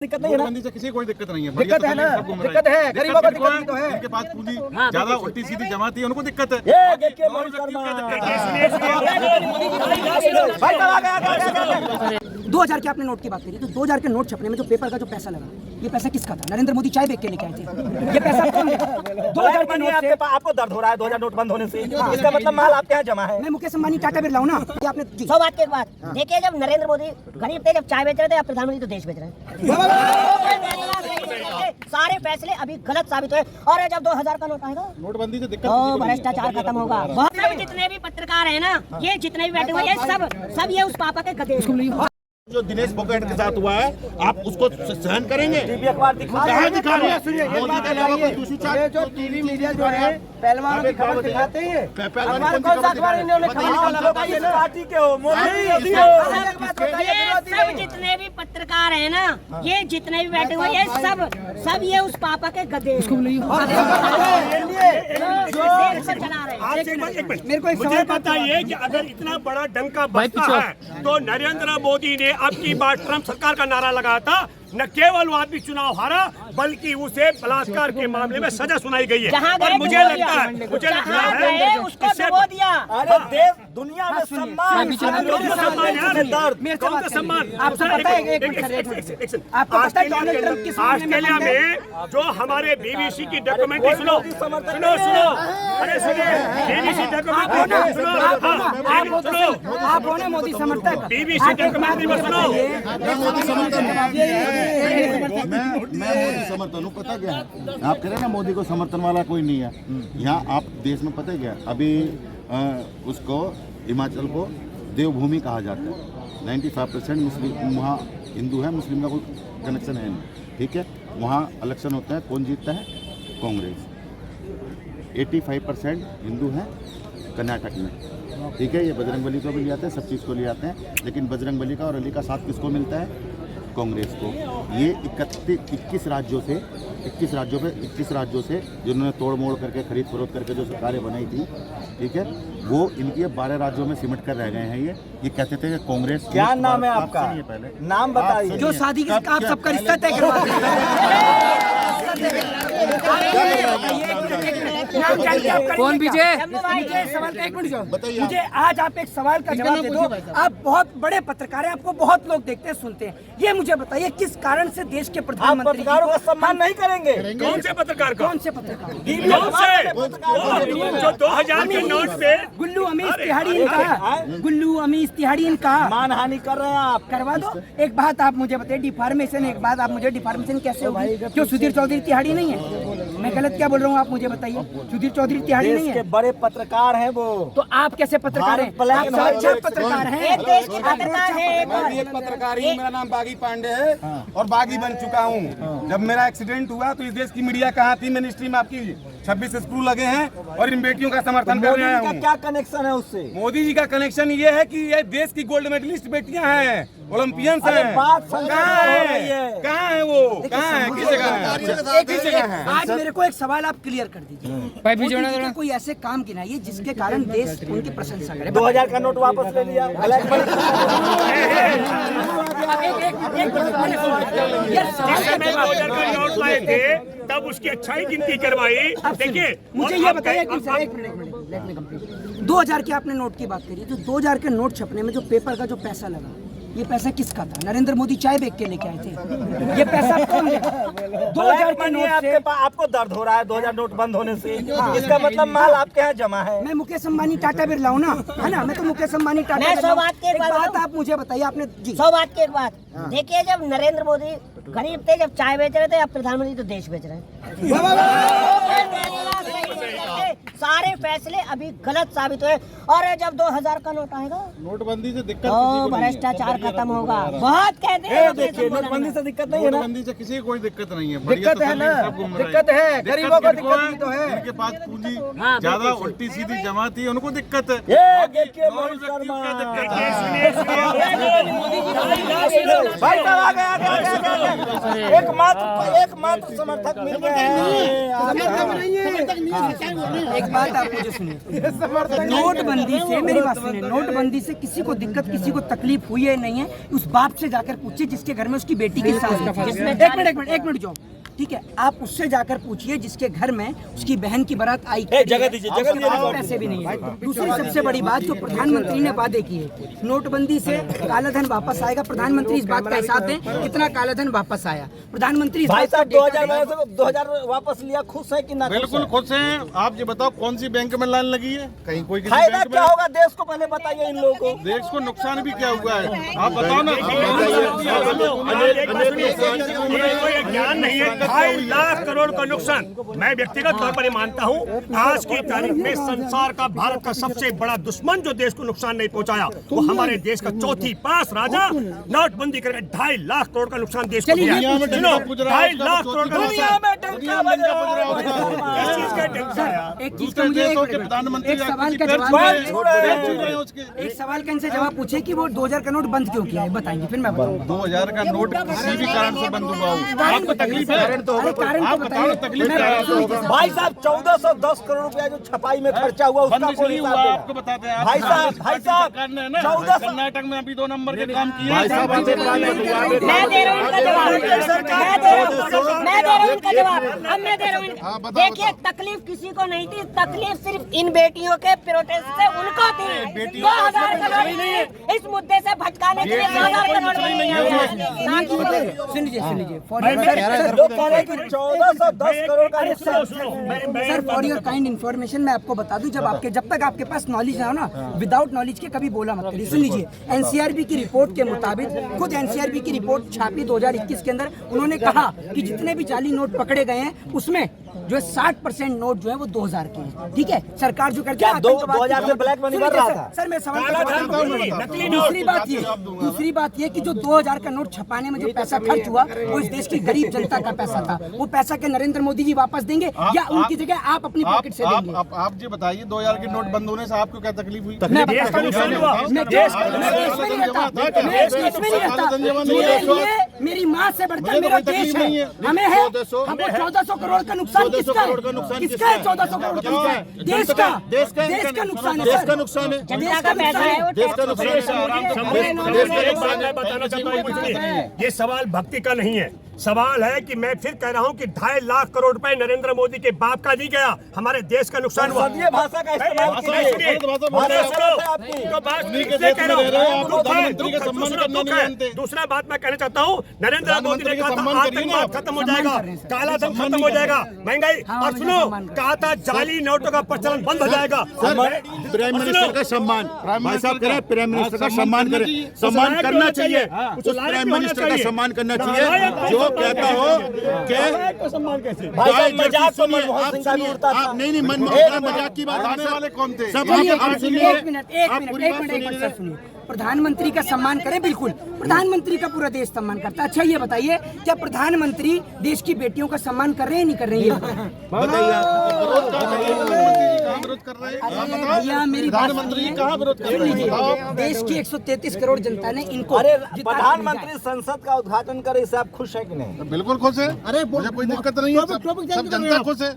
दिक्कत नहीं है ना, से किसी कोई दिक्कत नहीं है। दिक्कत है ना, दिक्कत है, गरीबों को दिक्कत तो है। इनके पास पूंजी ज्यादा उल्टी सीधी जमा थी, उनको दिक्कत है। ये देखिए मोदी शर्मा 2000 के आपने नोट की बात करी, तो 2000 के नोट छपने में जो पेपर का जो पैसा लगा, ये पैसा किसका था? नरेंद्र मोदी चाय बेच के लेके आए थे, ये पैसा 2000 के नोट से आपको दर्द हो रहा है 2000 नोट बंद होने से, इसका मतलब माल आपके यहाँ जमा है। मैं मुकेश अंबानी टाटा बिरला हूं ना, ये आपने 100 बात की एक बात देखिए, जब नरेंद्र मोदी गरीब थे, जब चाय बेच रहे थे, अब प्रधानमंत्री तो देश बेच रहे हैं। सारे फैसले अभी गलत साबित हुए, और जब 2000 का नोट आएगा, नोटबंदी से दिक्कत तो भ्रष्टाचार खत्म होगा। सब जितने भी पत्रकार है ना, ये जितने भी बैठे हुए हैं, सब ये उस पापा के गधे हैं। जो दिनेश फोगाट के साथ हुआ है, आप उसको सहन करेंगे? अखबार दिखा रहे हैं, मोदी के अलावा कोई दूसरी ये जो टीवी मीडिया जो है पहलवानों की खबर दिखाते हैं। पहलवान कौन सा अखबार इन्होंने पार्टी के हो, मोदी हो। सब जितने भी पत्रकार है ना, ये जितने भी बैठे हुए हैं, सब ये उस पापा के गधे हैं। चला रहे हैं। मेरे को एक मुझे बताइए कि अगर इतना बड़ा डंका बजता है, तो नरेंद्र मोदी ने अब की बार ट्रंप सरकार का नारा लगाया था, न केवल वो आदमी चुनाव हारा, बल्कि उसे बलात्कार के मामले में सजा सुनाई गई है। और मुझे लगता है उसको डुबो दिया। अरे देश दुनिया में सम्मान सम्मान ऑस्ट्रेलिया ऑस्ट्रेलिया में जो हमारे बीबीसी की डॉक्यूमेंट्री सुनो, अरे सुनिए, बीबीसी डॉक्यूमेंट्री सुनो, आप होने मोदी समर्थक, बीबीसी डॉक्यूमेंट्री में सुनो। मैं मोदी समर्थन हूँ। पता क्या है, आप कह रहे हैं ना मोदी को समर्थन वाला कोई नहीं है यहाँ। आप देश में पता क्या, अभी उसको हिमाचल को देवभूमि कहा जाता है। 95% मुस्लिम वहाँ हिंदू है, मुस्लिम का कोई कनेक्शन है नहीं, ठीक है। वहाँ इलेक्शन होता है, कौन जीतता है? कांग्रेस। 85% हिंदू हैं कर्नाटक में, ठीक है। ये बजरंगबली को भी ले आते हैं, सब चीज़ को ले आते हैं, लेकिन बजरंगबली का और अली का साथ किसको मिलता है? कांग्रेस को। ये 21 राज्यों से जिन्होंने तोड़ मोड़ करके खरीद फरोख्त करके जो सरकारें बनाई थी, ठीक है, वो इनकी 12 राज्यों में सिमट कर रह गए हैं। ये कहते थे कि कांग्रेस। क्या नाम है आपका? पहले नाम बताइए। जो शादी के आप सबका रिश्ता तय करवाते कौन विजय? मुझे सवाल का 1 मिनट जो मुझे आज आप एक सवाल का जवाब दे दो। आप बहुत बड़े पत्रकार हैं, आपको बहुत लोग देखते हैं, सुनते हैं। ये मुझे बताइए, किस कारण से देश के आप प्रधानमंत्री पत्रकारों का सम्मान नहीं करेंगे? कौन से पत्रकार का? कौन से पत्रकार? जो 2000 के नोट पे गुल्लू अमीश तिहाड़ी इनका, गुल्लू अमीश तिहाड़ी इनका मानहानि कर रहे हैं आप। करवा दो। एक बात आप मुझे बताइए, डिफॉर्मेशन, एक बात आप मुझे डिफॉर्मेशन कैसे होगी? क्यों सुधीर चौधरी तिहाड़ी नहीं है? मैं गलत क्या बोल रहा हूँ, आप मुझे बताइए। सुधीर चौधरी तिहाड़ी नहीं देश के है, बड़े पत्रकार हैं वो। तो आप कैसे पत्रकार हैं? भारत आप सब अच्छा पत्रकार हैं। एक देश की पत्रकार है। मैं भी एक पत्रकार ही हूँ, मेरा नाम बागी पांडे है और बागी बन चुका हूँ। जब मेरा एक्सीडेंट हुआ तो इस देश की मीडिया कहाँ थी? मिनिस्ट्री में आपकी 26 स्क्रू लगे हैं और इन बेटियों का समर्थन कर रहे का हैं। क्या कनेक्शन है उससे? मोदी जी का कनेक्शन ये है कि ये देश की गोल्ड मेडलिस्ट बेटियां हैं, ओलंपियंस हैं। बात संसद कहाँ में हो रही है? है। कहाँ है वो? कहाँ है? किस जगह है? किस जगह है? आज मेरे को एक सवाल आप क्लियर कर दीजिए। मोदी जी के कोई ऐसे काम गिनाइए जिसके कारण देश उनकी प्रशंसा करे। 2000 का नोट वापस ले लिया। में 2000 का नोट लाए थे, तब उसकी अच्छाई गिनती करवाई। देखिए, मुझे ये बताइए, एक मिनट, लेट मी कंप्लीट। 2000 की आपने नोट की बात करी, तो 2000 के नोट छपने में जो पेपर का जो पैसा लगा, ये पैसा किसका था? नरेंद्र मोदी चाय बेच के लेके आए थे, ये पैसा कौन लेगा? 2000 के नोट से आपको दर्द हो रहा है 2000 नोट बंद होने से, इसका मतलब माल आपके यहाँ जमा है। मैं मुकेश अंबानी टाटा बिरला हूं ना, है ना? मैं तो मुकेश अंबानी टाटा मैं बिरला 100 हूं। बात की एक बात बात आप मुझे बताइए, आपने जी 100 बात की एक बात देखिए, जब नरेंद्र मोदी गरीब थे, जब चाय बेच रहे थे, अब प्रधानमंत्री तो देश बेच रहे हैं। सारे फैसले अभी गलत साबित हुए, और जब 2000 का नोट आएगा, नोटबंदी से दिक्कत तो भ्रष्टाचार खत्म होगा। बहुत कहते हैं। देखिए नोटबंदी से दिक्कत नहीं है ना, नोटबंदी से किसी कोई दिक्कत नहीं है। दिक्कत है ना, दिक्कत है, गरीबों को दिक्कत तो है। इनके पास पूंजी ज्यादा उल्टी सीधी जमा थी, उनको दिक्कत है। ये देखिए मोदी शर्मा भाई साहब आ गए। एकमात्र समर्थक मिल गए हैं। एक बात आप मुझे सुनिए, नोटबंदी से, मेरी बात सुनिए, नोटबंदी से किसी को दिक्कत, किसी को तकलीफ हुई है नहीं है, उस बाप से जाकर पूछिए जिसके घर में उसकी बेटी की सास है। एक मिनट जो, ठीक है, आप उससे जाकर पूछिए जिसके घर में उसकी बहन की बारात आई, पैसे भी नहीं है। दूसरी सबसे बड़ी बात जो प्रधानमंत्री ने वादे किए, नोटबंदी से काला धन वापस आएगा, प्रधानमंत्री इस बात का हिसाब दें कितना काला धन वापस आया। प्रधानमंत्री भाई साहब 2000 वापस लिया, खुश है कि ना? बिल्कुल खुश हैं। आप ये बताओ कौन सी बैंक में लाइन लगी है? कहीं कोई किसी फायदा बैंक क्या में? होगा देश को, पहले बताइए इन लोगों को। देश को नुकसान भी क्या हुआ है आप बताओ ना। ज्ञान नहीं है। 2.5 लाख करोड़ का नुकसान मैं व्यक्तिगत तौर पर ये मानता हूँ। आज की तारीख में संसार का, भारत का सबसे बड़ा दुश्मन जो देश को नुकसान नहीं पहुंचाया वो हमारे देश का चौथी पास राजा नोटबंदी करके 2.5 लाख करोड़ का नुकसान देश को दिया। सुनो, 2.5 लाख करोड़ का नुकसान। एक चीज का मुझे प्रधानमंत्री एक सवाल का इनसे जवाब पूछे कि वो 2000 का नोट बंद क्यों किया है, बताएंगे फिर मैं बताऊंगा। 2000 का नोट किसी भी कारण से बंद हुआ हो, आपको तकलीफ है? कारण तो बताइए। भाई साहब 1410 करोड़ रुपया जो छपाई में खर्चा हुआ उसका बंद कोई नहीं हुआ, हिसाब देगा? आपको बताते हैं। भाई साहब 1400 कर्नाटक में अभी 2 नंबर के काम किए। मैं दे रहा हूँ इनका जवाब, मैं दे रहा हूँ इनका जवाब, अब मैं दे रहा हूँ। देखिए तकलीफ किसी को नहीं थी, तकलीफ सिर्फ इन बेटियों के प्रोटेस्ट से उनको थी। 2000 करोड़ नहीं, इस मुद्दे से भटकाने के लिए 2000 करोड़ नहीं है। सुन लीजिए लोग कह रहे हैं कि 1410 करोड़ का नुकसान। Sir for your kind information मैं आपको बता दूं, जब तक आपके पास नॉलेज ना हो ना, विदाउट नॉलेज के कभी बोला मत करिए। सुन लीजिए, एनसीआरबी की रिपोर्ट के मुताबिक, खुद एनसीआरबी की रिपोर्ट छापी 2021 के अंदर, उन्होंने कहा कि जितने भी जाली नोट पकड़े गए हैं उसमें जो है 60% नोट जो है वो 2000 के हैं। ठीक है, सरकार जो करती है 2000 से ब्लैक मनी बढ़ रहा था। सर मैं सवाल दूसरी बात ये कि जो 2000 का नोट छपाने में जो पैसा खर्च हुआ वो इस देश की गरीब जनता का पैसा था। वो पैसा के नरेंद्र मोदी जी वापस देंगे या उनकी जगह आप अपनी पॉकेट से देंगे? आप जी बताइए, 2000 के नोट बंद होने से आपको क्या तकलीफ हुई? मेरी माँ से बढ़कर मेरा देश है, हमें है। हमको 1400 करोड़ का नुकसान किसका है? 1400 करोड़ का नुकसान देश का नुकसान है। देश का नुकसान है। जनता का पैसा है वो देश का नुकसान मैं बताना चाहता हूँ, ये सवाल भक्ति का नहीं है। सवाल है कि मैं फिर कह रहा हूँ कि 2.5 लाख करोड़ रुपए नरेंद्र मोदी के बाप का नहीं गया, हमारे देश का नुकसान हुआ। संसदीय भाषा का इस्तेमाल कीजिए। दूसरा बात मैं कहना चाहता हूँ, नरेंद्र मोदी ने कहा था आतंकवाद खत्म हो जाएगा, काला धन खत्म हो जाएगा, महंगाई, और सुनो कहा था जाली नोटों का प्रचलन बंद हो जाएगा। प्राइम मिनिस्टर का सम्मान, भाई साहब करें, प्राइम मिनिस्टर का सम्मान करें, सम्मान करना चाहिए। उस प्राइम मिनिस्टर का सम्मान करना चाहिए जो कहता हो कि सम्मान कैसे? भाई साहब मजाक तो मनमोहन सिंह का भी उड़ता था। नहीं मजाक की बात आने वाले कौन थे? सब एक मिनट सर सुनिए, प्रधानमंत्री का सम्मान करें, बिल्कुल प्रधानमंत्री का पूरा देश सम्मान करता है। अच्छा ये बताइए, क्या प्रधानमंत्री देश की बेटियों का सम्मान कर रहे हैं नहीं कर रहे हैं? भैया मेरी प्रधानमंत्री कहाँ विरोध कर रहे हैं? देश की 133 करोड़ जनता ने इनको अरे प्रधानमंत्री संसद का उद्घाटन करे, इससे आप खुश है कि नहीं? बिल्कुल खुश है। अरे मुझे कोई दिक्कत नहीं है, सब जनता खुश है।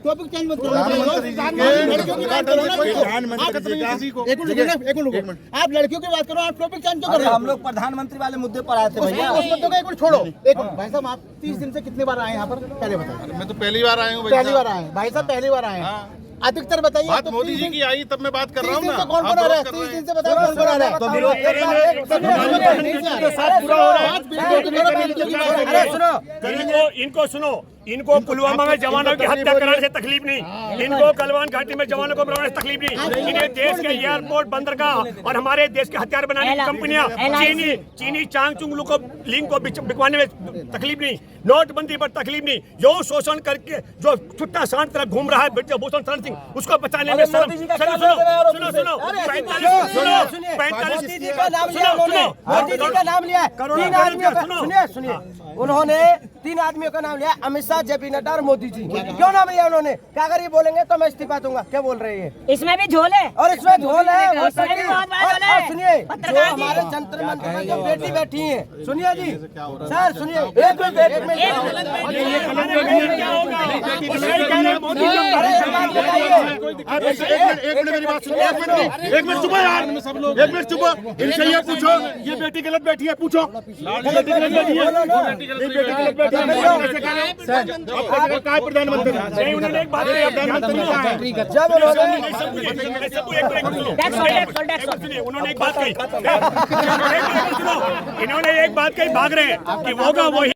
आप लड़कियों की बात करो, आप टॉपिक चेंज क्यों कर रहे हो? हम लोग प्रधानमंत्री वाले मुद्दे पर आए थे भैया। उस मुद्दे को एक मिनट छोड़ो। एक मिनट भाई साहब, आप 30 दिन से कितनी बार आए यहाँ पर, पहले बताइए। मैं तो पहली बार आया हूँ। पहली बार आए भाई साहब, पहली बार आए। अधिकतर बताइए। बात मोदी जी की आई तब मैं बात कर रहा हूँ ना। कौन कौन आ रहा है? 30 दिन से बताओ कौन कौन आ रहा है? इनको सुनो, इनको पुलवामा में जवानों की हत्या कराने से तकलीफ नहीं, इनको गलवान घाटी में जवानों को मरवाने से तकलीफ नहीं, इन्हें देश के एयरपोर्ट बंदरगाह और हमारे देश के हथियार बनाने की कंपनियां चीनी चांगचुंग को लिंक को बिकवाने में तकलीफ नहीं, नोटबंदी पर तकलीफ नहीं, जो शोषण करके जो छुट्टा सांड तरह घूम रहा है ब्रजभूषण शरण सिंह, उसको बचाने में मोदी जी का नाम लिया, 3 आदमियों का, सुनिए, उन्होंने 3 आदमियों का नाम लिया, अमित शाह, जेपी नड्डा और मोदी जी। क्यों नाम लिया उन्होंने? क्या अगर ये बोलेंगे तो मैं इस्तीफा दूंगा? क्या बोल रहे हैं? इसमें भी झोल है और इसमें झोल है। और सुनिए, जो हमारे जंतर मंतर में जो बेटी बैठी है, सुनिए जी सर, सुनिए एक मिनट, आप एक मिनट मेरी बात सुनो, एक मिनट चुप यार, एक मिनट चुप। इनसे ये पूछो, ये बेटी गलत बैठी है, पूछो बेटी गलत बैठी है, ये बेटी गलत बैठी है, क्या प्रधानमंत्री नहीं, उन्होंने एक बात कही, प्रधानमंत्री कहाँ है? जब उन्होंने उन्होंने एक बात कही, इन्होंने एक बात कही, भाग रहे हैं कि होगा वही।